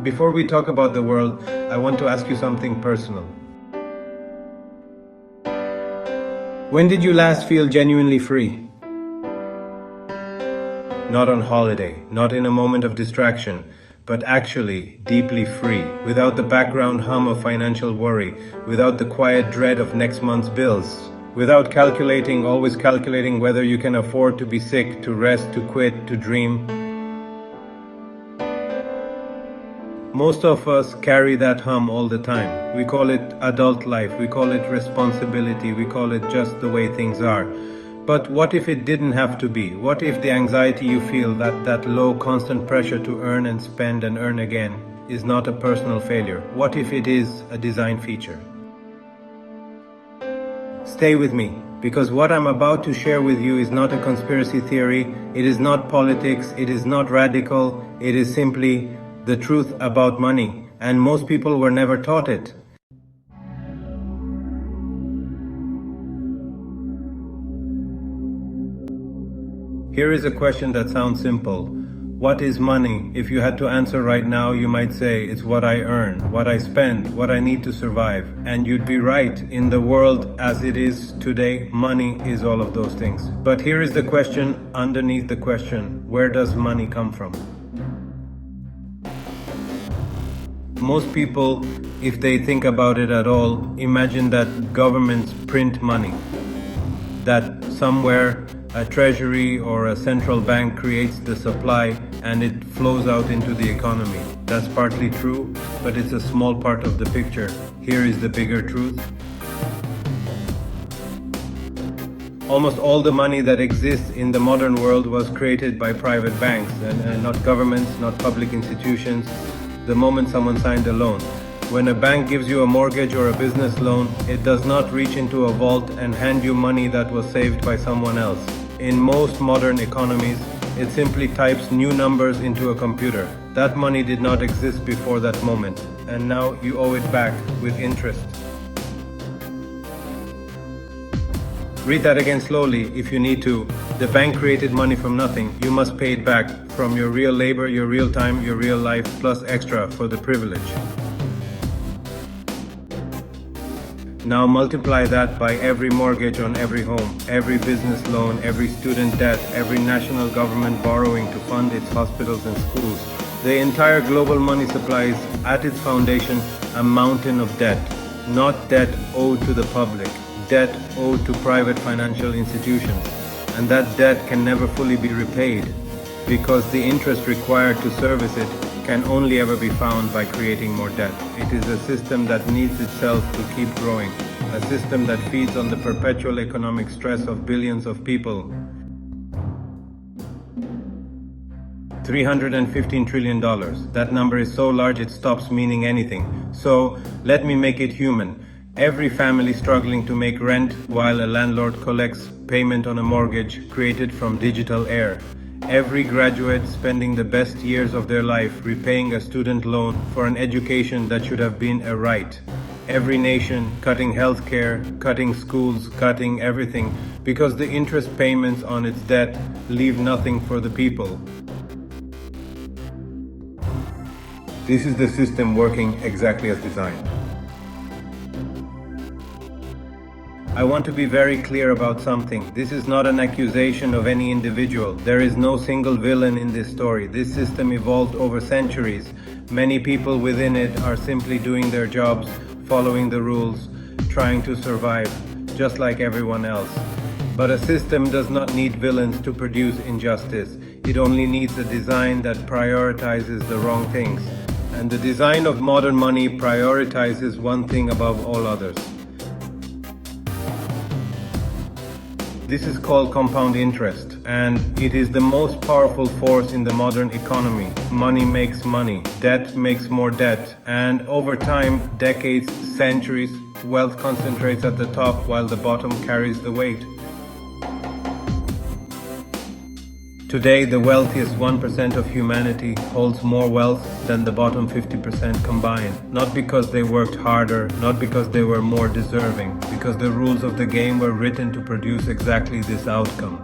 Before we talk about the world, I want to ask you something personal. When did you last feel genuinely free? Not on holiday, not in a moment of distraction, but actually deeply free, without the background hum of financial worry, without the quiet dread of next month's bills, without always calculating whether you can afford to be sick, to rest, to quit, to dream. Most of us carry that hum all the time. We call it adult life, we call it responsibility, we call it just the way things are. But what if it didn't have to be? What if the anxiety you feel, that low constant pressure to earn and spend and earn again, is not a personal failure? What if it is a design feature? Stay with me, because what I'm about to share with you is not a conspiracy theory, it is not politics, it is not radical, it is simply the truth about money, and most people were never taught it. Here is a question that sounds simple. What is money? If you had to answer right now, you might say it's what I earn, what I spend, what I need to survive. And you'd be right. In the world as it is today, money is all of those things. But here is the question underneath the question. Where does money come from? Most people, if they think about it at all, imagine that governments print money. That somewhere a treasury or a central bank creates the supply and it flows out into the economy. That's partly true, but it's a small part of the picture. Here is the bigger truth. Almost all the money that exists in the modern world was created by private banks and not governments, not public institutions. The moment someone signed a loan. When a bank gives you a mortgage or a business loan, it does not reach into a vault and hand you money that was saved by someone else. In most modern economies, it simply types new numbers into a computer. That money did not exist before that moment, and now you owe it back with interest. Read that again slowly if you need to. The bank created money from nothing. You must pay it back from your real labor, your real time, your real life, plus extra for the privilege. Now multiply that by every mortgage on every home, every business loan, every student debt, every national government borrowing to fund its hospitals and schools. The entire global money supply is at its foundation a mountain of debt. Not debt owed to the public, debt owed to private financial institutions. And that debt can never fully be repaid because the interest required to service it can only ever be found by creating more debt. It is a system that needs itself to keep growing, a system that feeds on the perpetual economic stress of billions of people. $315 trillion. That number is so large it stops meaning anything. So let me make it human. Every family struggling to make rent while a landlord collects payment on a mortgage created from digital air. Every graduate spending the best years of their life repaying a student loan for an education that should have been a right. Every nation cutting healthcare, cutting schools, cutting everything because the interest payments on its debt leave nothing for the people. This is the system working exactly as designed. I want to be very clear about something. This is not an accusation of any individual. There is no single villain in this story. This system evolved over centuries. Many people within it are simply doing their jobs, following the rules, trying to survive, just like everyone else. But a system does not need villains to produce injustice. It only needs a design that prioritizes the wrong things. And the design of modern money prioritizes one thing above all others. This is called compound interest, and it is the most powerful force in the modern economy. Money makes money, debt makes more debt, and over time, decades, centuries, wealth concentrates at the top while the bottom carries the weight. Today, the wealthiest 1% of humanity holds more wealth than the bottom 50% combined. Not because they worked harder, not because they were more deserving, because the rules of the game were written to produce exactly this outcome.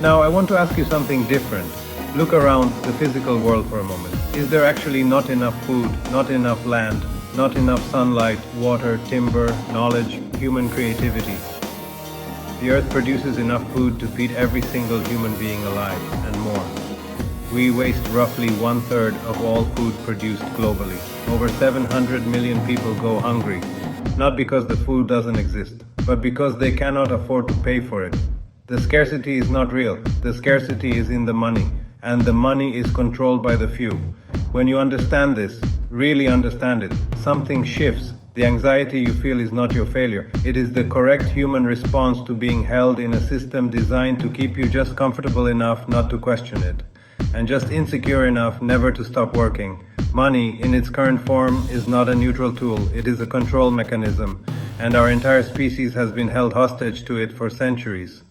Now, I want to ask you something different. Look around the physical world for a moment. Is there actually not enough food, not enough land, not enough sunlight, water, timber, knowledge, human creativity? The earth produces enough food to feed every single human being alive, and more. We waste roughly 1/3 of all food produced globally. Over 700 million people go hungry, not because the food doesn't exist, but because they cannot afford to pay for it. The scarcity is not real. The scarcity is in the money, and the money is controlled by the few. When you understand this, really understand it, something shifts. The anxiety you feel is not your failure. It is the correct human response to being held in a system designed to keep you just comfortable enough not to question it, and just insecure enough never to stop working. Money, in its current form, is not a neutral tool. It is a control mechanism, and our entire species has been held hostage to it for centuries.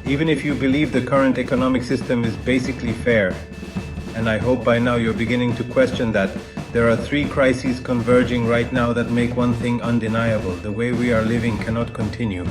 Even if you believe the current economic system is basically fair, and I hope by now you're beginning to question that, there are three crises converging right now that make one thing undeniable: the way we are living cannot continue.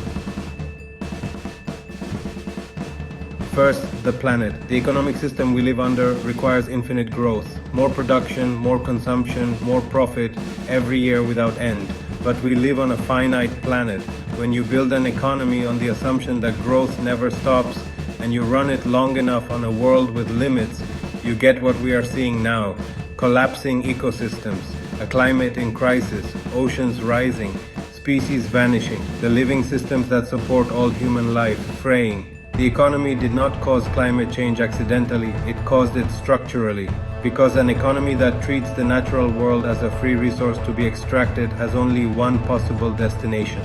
First, the planet. The economic system we live under requires infinite growth, more production, more consumption, more profit every year without end. But we live on a finite planet. When you build an economy on the assumption that growth never stops, and you run it long enough on a world with limits, you get what we are seeing now: collapsing ecosystems, a climate in crisis, oceans rising, species vanishing, the living systems that support all human life fraying. The economy did not cause climate change accidentally, it caused it structurally. Because an economy that treats the natural world as a free resource to be extracted has only one possible destination.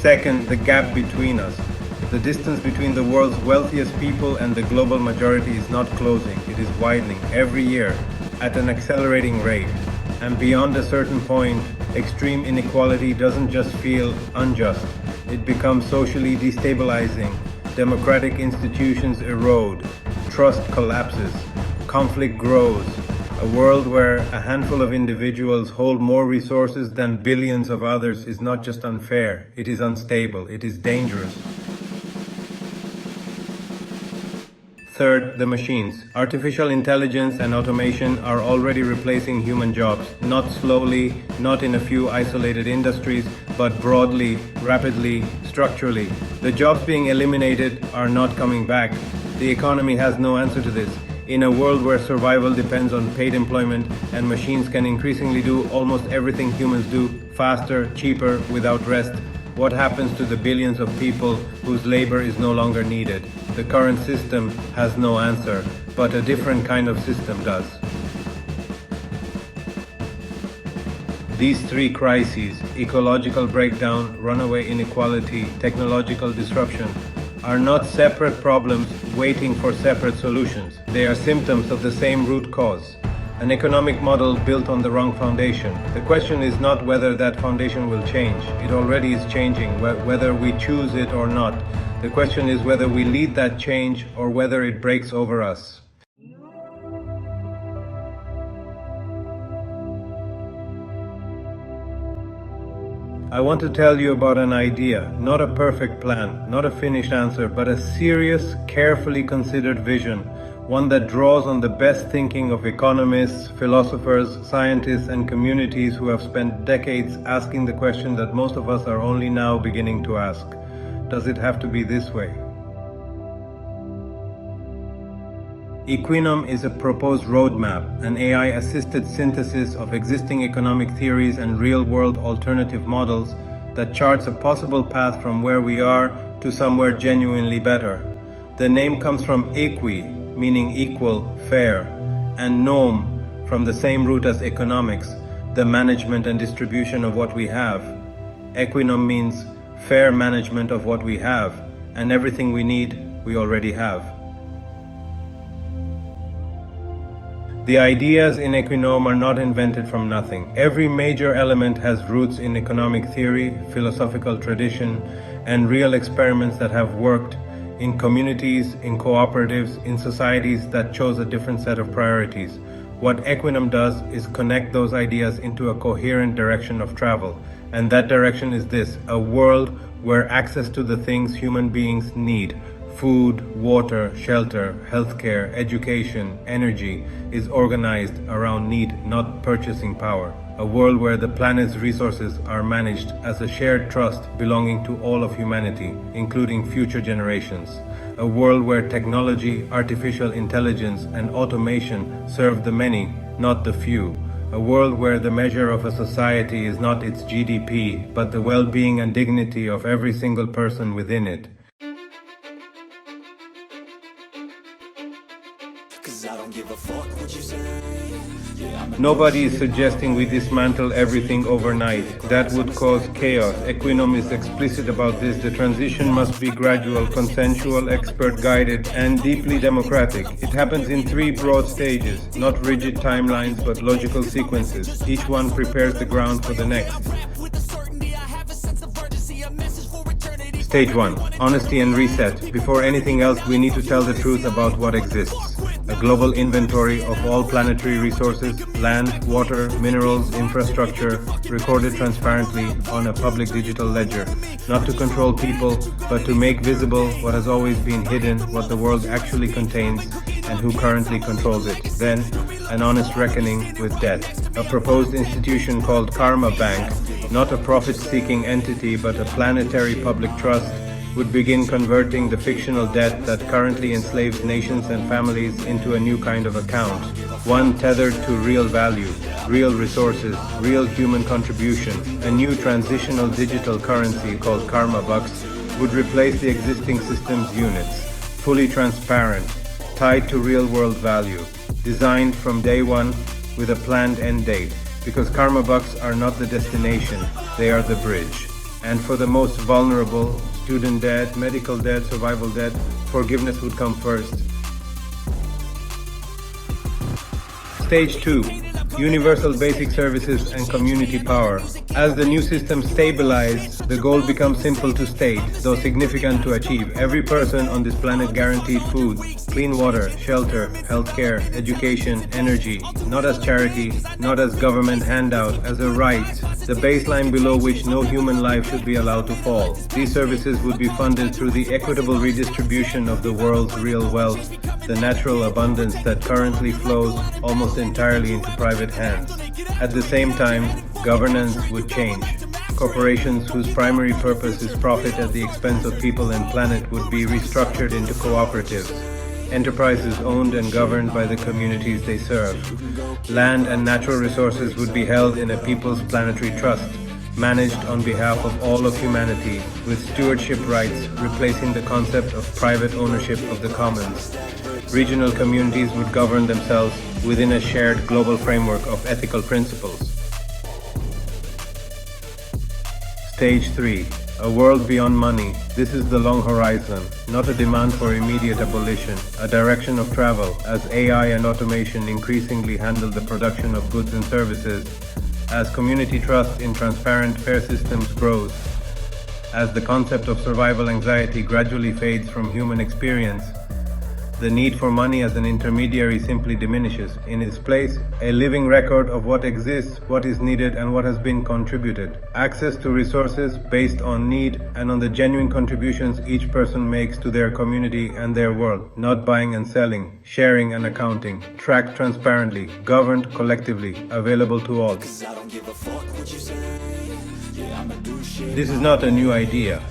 Second, the gap between us. The distance between the world's wealthiest people and the global majority is not closing, it is widening every year at an accelerating rate. And beyond a certain point, extreme inequality doesn't just feel unjust, it becomes socially destabilizing. Democratic institutions erode, trust collapses, conflict grows. A world where a handful of individuals hold more resources than billions of others is not just unfair, it is unstable, it is dangerous. Third, the machines. Artificial intelligence and automation are already replacing human jobs, not slowly, not in a few isolated industries, but broadly, rapidly, structurally. The jobs being eliminated are not coming back. The economy has no answer to this. In a world where survival depends on paid employment and machines can increasingly do almost everything humans do, faster, cheaper, without rest, what happens to the billions of people whose labor is no longer needed? The current system has no answer, but a different kind of system does. These three crises, ecological breakdown, runaway inequality, technological disruption, are not separate problems waiting for separate solutions. They are symptoms of the same root cause. An economic model built on the wrong foundation. The question is not whether that foundation will change. It already is changing, whether we choose it or not. The question is whether we lead that change or whether it breaks over us. I want to tell you about an idea, not a perfect plan, not a finished answer, but a serious, carefully considered vision, one that draws on the best thinking of economists, philosophers, scientists, and communities who have spent decades asking the question that most of us are only now beginning to ask. Does it have to be this way? Equinom is a proposed roadmap, an AI-assisted synthesis of existing economic theories and real-world alternative models that charts a possible path from where we are to somewhere genuinely better. The name comes from equi, meaning equal, fair, and nom, from the same root as economics, the management and distribution of what we have. Equinom means fair management of what we have, and everything we need, we already have. The ideas in Equinom are not invented from nothing. Every major element has roots in economic theory, philosophical tradition, and real experiments that have worked in communities, in cooperatives, in societies that chose a different set of priorities. What Equinom does is connect those ideas into a coherent direction of travel. And that direction is this: a world where access to the things human beings need, food, water, shelter, healthcare, education, energy, is organized around need, not purchasing power. A world where the planet's resources are managed as a shared trust belonging to all of humanity, including future generations. A world where technology, artificial intelligence, and automation serve the many, not the few. A world where the measure of a society is not its GDP, but the well-being and dignity of every single person within it. Nobody is suggesting we dismantle everything overnight. That would cause chaos. Equinom is explicit about this. The transition must be gradual, consensual, expert-guided, and deeply democratic. It happens in 3 broad stages, not rigid timelines, but logical sequences. Each one prepares the ground for the next. Stage 1. Honesty and reset. Before anything else, we need to tell the truth about what exists. A global inventory of all planetary resources, land, water, minerals, infrastructure, recorded transparently on a public digital ledger. Not to control people, but to make visible what has always been hidden, what the world actually contains, and who currently controls it. Then, an honest reckoning with debt. A proposed institution called Karma Bank, not a profit-seeking entity but a planetary public trust, would begin converting the fictional debt that currently enslaves nations and families into a new kind of account, one tethered to real value, real resources, real human contribution. A new transitional digital currency called Karma Bucks would replace the existing system's units, fully transparent, tied to real-world value, designed from day one with a planned end date, because Karma Bucks are not the destination, they are the bridge. And for the most vulnerable, student debt, medical debt, survival debt, forgiveness would come first. Stage 2. Universal basic services and community power. As the new system stabilizes, the goal becomes simple to state, though significant to achieve. Every person on this planet guaranteed food, clean water, shelter, healthcare, education, energy, not as charity, not as government handout, as a right, the baseline below which no human life should be allowed to fall. These services would be funded through the equitable redistribution of the world's real wealth, the natural abundance that currently flows almost entirely into private hands. At the same time, governance would change. Corporations whose primary purpose is profit at the expense of people and planet would be restructured into cooperatives. Enterprises owned and governed by the communities they serve. Land and natural resources would be held in a people's planetary trust, managed on behalf of all of humanity, with stewardship rights replacing the concept of private ownership of the commons. Regional communities would govern themselves within a shared global framework of ethical principles. Stage 3. A world beyond money. This is the long horizon, not a demand for immediate abolition, a direction of travel as AI and automation increasingly handle the production of goods and services, as community trust in transparent, fair systems grows, as the concept of survival anxiety gradually fades from human experience. The need for money as an intermediary simply diminishes. In its place, a living record of what exists, what is needed, and what has been contributed. Access to resources based on need and on the genuine contributions each person makes to their community and their world. Not buying and selling, sharing and accounting. Tracked transparently, governed collectively, available to all. This is not a new idea.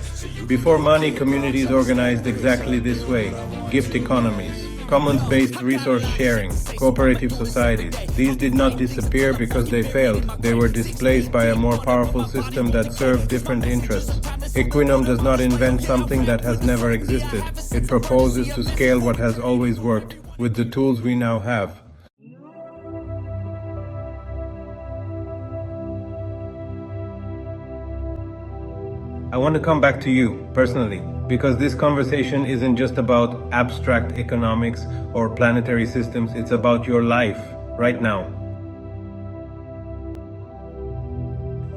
Before money, communities organized exactly this way. Gift economies, commons-based resource sharing, cooperative societies. These did not disappear because they failed. They were displaced by a more powerful system that served different interests. Equinom does not invent something that has never existed. It proposes to scale what has always worked with the tools we now have. I want to come back to you, personally, because this conversation isn't just about abstract economics or planetary systems, it's about your life, right now.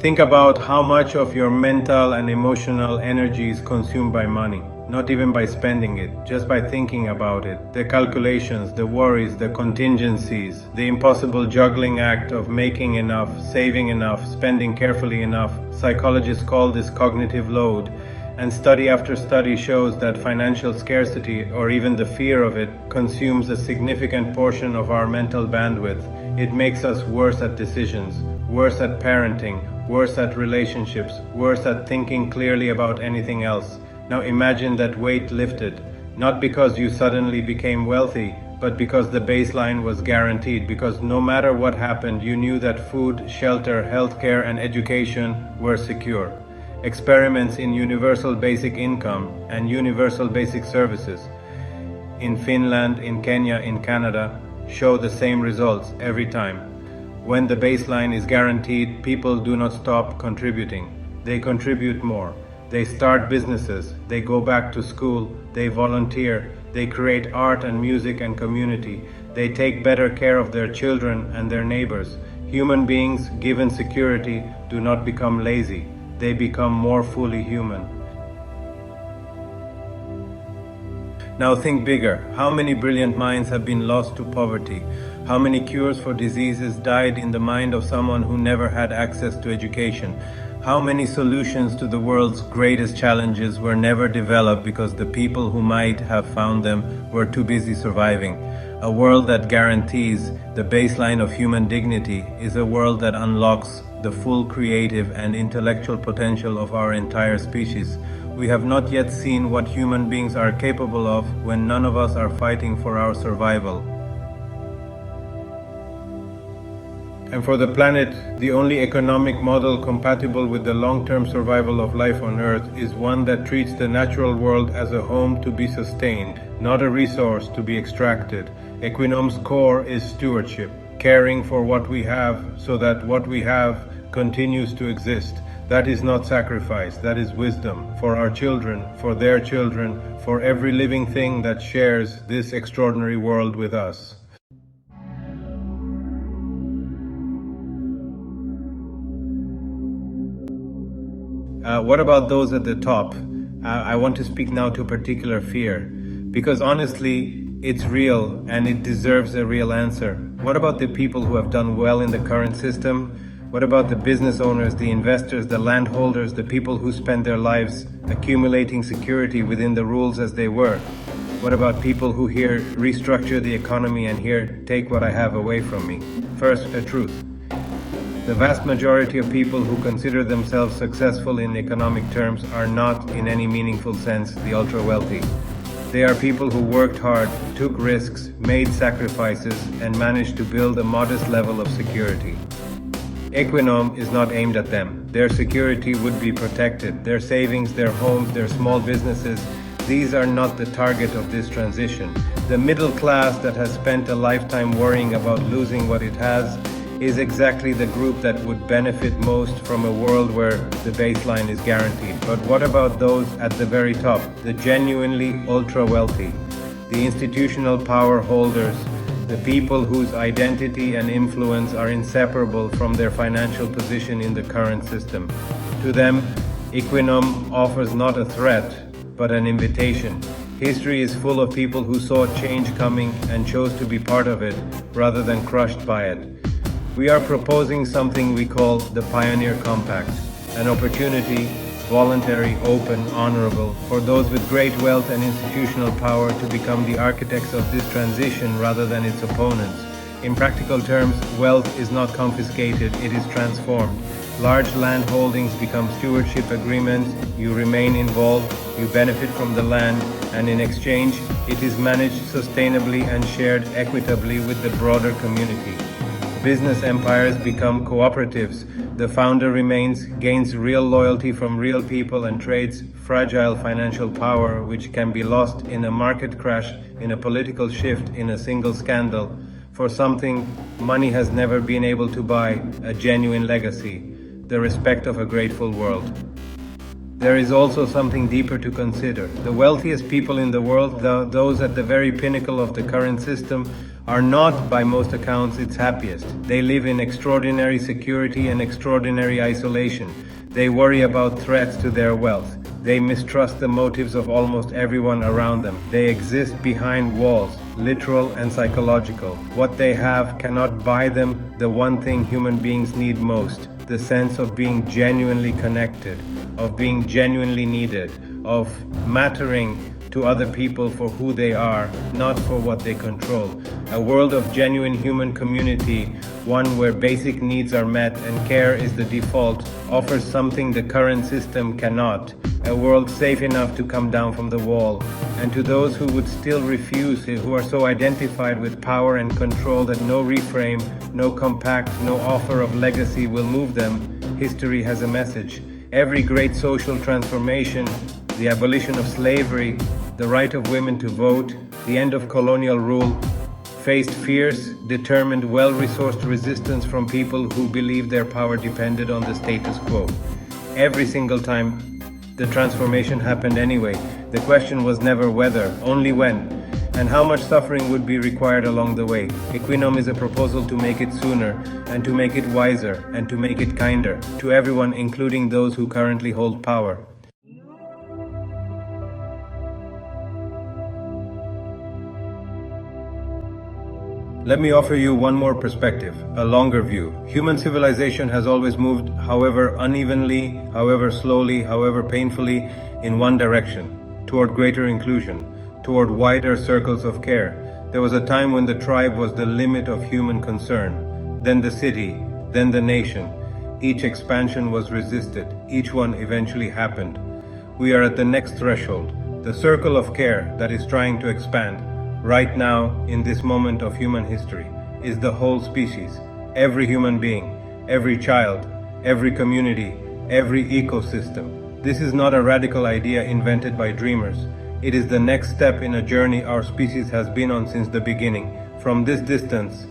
Think about how much of your mental and emotional energy is consumed by money. not even by spending it, just by thinking about it. The calculations, the worries, the contingencies, the impossible juggling act of making enough, saving enough, spending carefully enough. Psychologists call this cognitive load, and study after study shows that financial scarcity, or even the fear of it, consumes a significant portion of our mental bandwidth. It makes us worse at decisions, worse at parenting, worse at relationships, worse at thinking clearly about anything else. Now imagine that weight lifted, not because you suddenly became wealthy, but because the baseline was guaranteed, because no matter what happened, you knew that food, shelter, healthcare, and education were secure. Experiments in universal basic income and universal basic services in Finland, in Kenya, in Canada show the same results every time. When the baseline is guaranteed, people do not stop contributing. They contribute more. They start businesses, they go back to school, they volunteer, they create art and music and community, they take better care of their children and their neighbors. Human beings, given security, do not become lazy, they become more fully human. Now think bigger. How many brilliant minds have been lost to poverty? How many cures for diseases died in the mind of someone who never had access to education? How many solutions to the world's greatest challenges were never developed because the people who might have found them were too busy surviving? A world that guarantees the baseline of human dignity is a world that unlocks the full creative and intellectual potential of our entire species. We have not yet seen what human beings are capable of when none of us are fighting for our survival. And for the planet, the only economic model compatible with the long-term survival of life on Earth is one that treats the natural world as a home to be sustained, not a resource to be extracted. Equinom's core is stewardship, caring for what we have so that what we have continues to exist. That is not sacrifice, that is wisdom for our children, for their children, for every living thing that shares this extraordinary world with us. What about those at the top? I want to speak now to a particular fear, because honestly, it's real and it deserves a real answer. What about the people who have done well in the current system? What about the business owners, the investors, the landholders, the people who spend their lives accumulating security within the rules as they were? What about people who here restructure the economy and here take what I have away from me? First, a truth. The vast majority of people who consider themselves successful in economic terms are not, in any meaningful sense, the ultra-wealthy. They are people who worked hard, took risks, made sacrifices, and managed to build a modest level of security. Equinom is not aimed at them. Their security would be protected. Their savings, their homes, their small businesses, these are not the target of this transition. The middle class that has spent a lifetime worrying about losing what it has is exactly the group that would benefit most from a world where the baseline is guaranteed. But what about those at the very top, the genuinely ultra-wealthy, the institutional power holders, the people whose identity and influence are inseparable from their financial position in the current system? To them, Equinom offers not a threat, but an invitation. History is full of people who saw change coming and chose to be part of it rather than crushed by it. We are proposing something we call the Pioneer Compact, an opportunity, voluntary, open, honorable, for those with great wealth and institutional power to become the architects of this transition rather than its opponents. In practical terms, wealth is not confiscated, it is transformed. Large land holdings become stewardship agreements, you remain involved, you benefit from the land, and in exchange, it is managed sustainably and shared equitably with the broader community. Business empires become cooperatives. The founder gains real loyalty from real people and trades fragile financial power which can be lost in a market crash, in a political shift, in a single scandal, for something money has never been able to buy, a genuine legacy, the respect of a grateful world. There is also something deeper to consider. The wealthiest people in the world, those at the very pinnacle of the current system, are not, by most accounts, its happiest. They live in extraordinary security and extraordinary isolation. They worry about threats to their wealth. They mistrust the motives of almost everyone around them. They exist behind walls, literal and psychological. What they have cannot buy them the one thing human beings need most, the sense of being genuinely connected, of being genuinely needed, of mattering to other people for who they are, not for what they control. A world of genuine human community, one where basic needs are met and care is the default, offers something the current system cannot. A world safe enough to come down from the wall. And to those who would still refuse, who are so identified with power and control that no reframe, no compact, no offer of legacy will move them, history has a message. Every great social transformation, the abolition of slavery, the right of women to vote, the end of colonial rule, faced fierce, determined, well-resourced resistance from people who believed their power depended on the status quo. Every single time, the transformation happened anyway. The question was never whether, only when, and how much suffering would be required along the way. Equinom is a proposal to make it sooner, and to make it wiser, and to make it kinder, to everyone, including those who currently hold power. Let me offer you one more perspective, a longer view. Human civilization has always moved, however unevenly, however slowly, however painfully, in one direction, toward greater inclusion, toward wider circles of care. There was a time when the tribe was the limit of human concern, then the city, then the nation. Each expansion was resisted, each one eventually happened. We are at the next threshold, the circle of care that is trying to expand. Right now, in this moment of human history, is the whole species, every human being, every child, every community, every ecosystem. This is not a radical idea invented by dreamers. It is the next step in a journey our species has been on since the beginning. From this distance,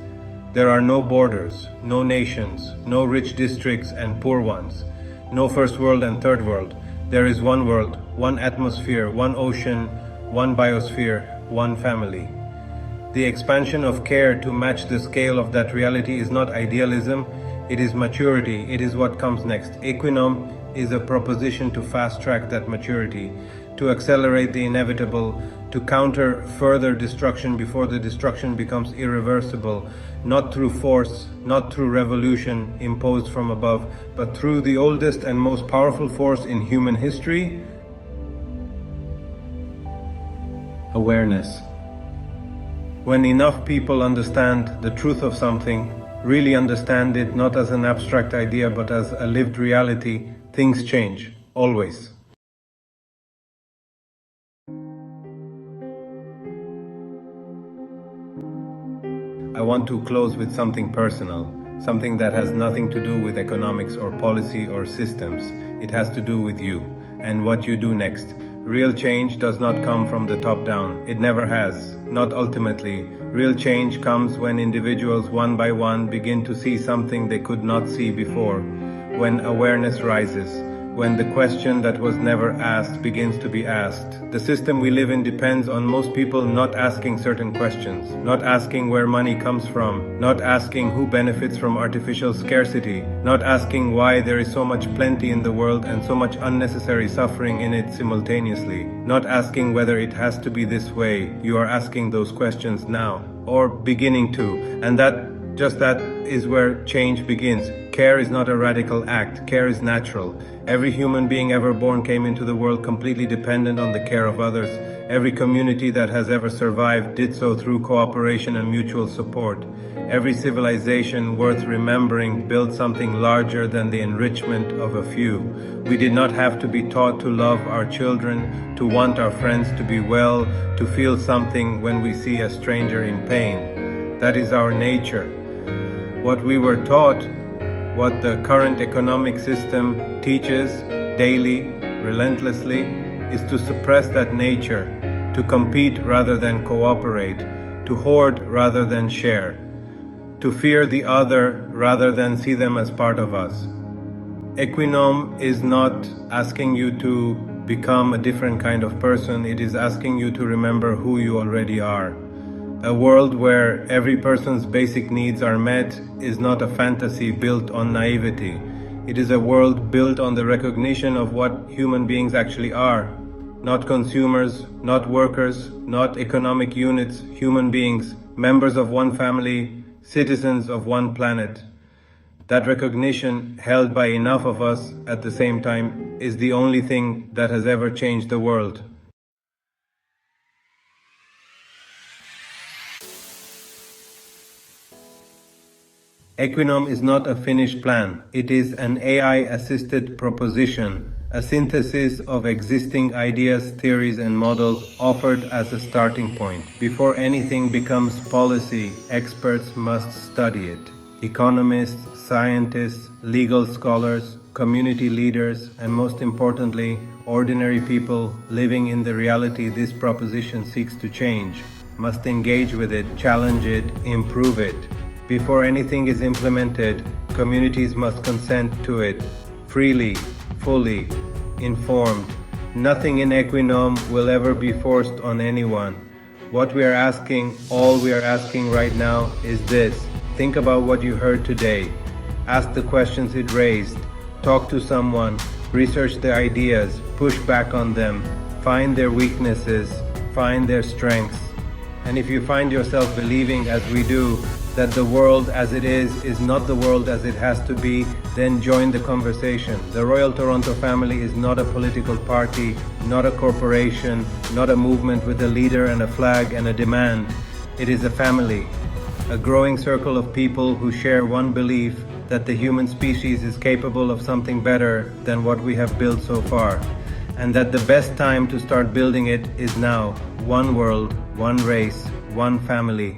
there are no borders, no nations, no rich districts and poor ones, no first world and third world. There is one world, one atmosphere, one ocean, one biosphere, one family. The expansion of care to match the scale of that reality is not idealism, it is maturity, it is what comes next. Equinom is a proposition to fast-track that maturity, to accelerate the inevitable, to counter further destruction before the destruction becomes irreversible, not through force, not through revolution imposed from above, but through the oldest and most powerful force in human history, awareness. When enough people understand the truth of something, really understand it not as an abstract idea but as a lived reality, things change, always. I want to close with something personal, something that has nothing to do with economics or policy or systems. It has to do with you and what you do next. Real change does not come from the top down. It never has, not ultimately. Real change comes when individuals one by one begin to see something they could not see before, when awareness rises, when the question that was never asked begins to be asked. The system we live in depends on most people not asking certain questions, not asking where money comes from, not asking who benefits from artificial scarcity, not asking why there is so much plenty in the world and so much unnecessary suffering in it simultaneously, not asking whether it has to be this way. You are asking those questions now, or beginning to, and just that is where change begins. Care is not a radical act. Care is natural. Every human being ever born came into the world completely dependent on the care of others. Every community that has ever survived did so through cooperation and mutual support. Every civilization worth remembering built something larger than the enrichment of a few. We did not have to be taught to love our children, to want our friends to be well, to feel something when we see a stranger in pain. That is our nature. What we were taught, what the current economic system teaches daily, relentlessly, is to suppress that nature, to compete rather than cooperate, to hoard rather than share, to fear the other rather than see them as part of us. Equinom is not asking you to become a different kind of person, it is asking you to remember who you already are. A world where every person's basic needs are met is not a fantasy built on naivety. It is a world built on the recognition of what human beings actually are. Not consumers, not workers, not economic units, human beings, members of one family, citizens of one planet. That recognition, held by enough of us at the same time, is the only thing that has ever changed the world. Equinom is not a finished plan. It is an AI-assisted proposition, a synthesis of existing ideas, theories, and models offered as a starting point. Before anything becomes policy, experts must study it. Economists, scientists, legal scholars, community leaders, and most importantly, ordinary people living in the reality this proposition seeks to change, must engage with it, challenge it, improve it. Before anything is implemented, communities must consent to it, freely, fully, informed. Nothing in Equinom will ever be forced on anyone. What we are asking, all we are asking right now is this. Think about what you heard today. Ask the questions it raised. Talk to someone. Research the ideas. Push back on them. Find their weaknesses. Find their strengths. And if you find yourself believing, as we do, that the world as it is not the world as it has to be, then join the conversation. The Royal Toronto family is not a political party, not a corporation, not a movement with a leader and a flag and a demand. It is a family, a growing circle of people who share one belief that the human species is capable of something better than what we have built so far, and that the best time to start building it is now. One world, one race, one family.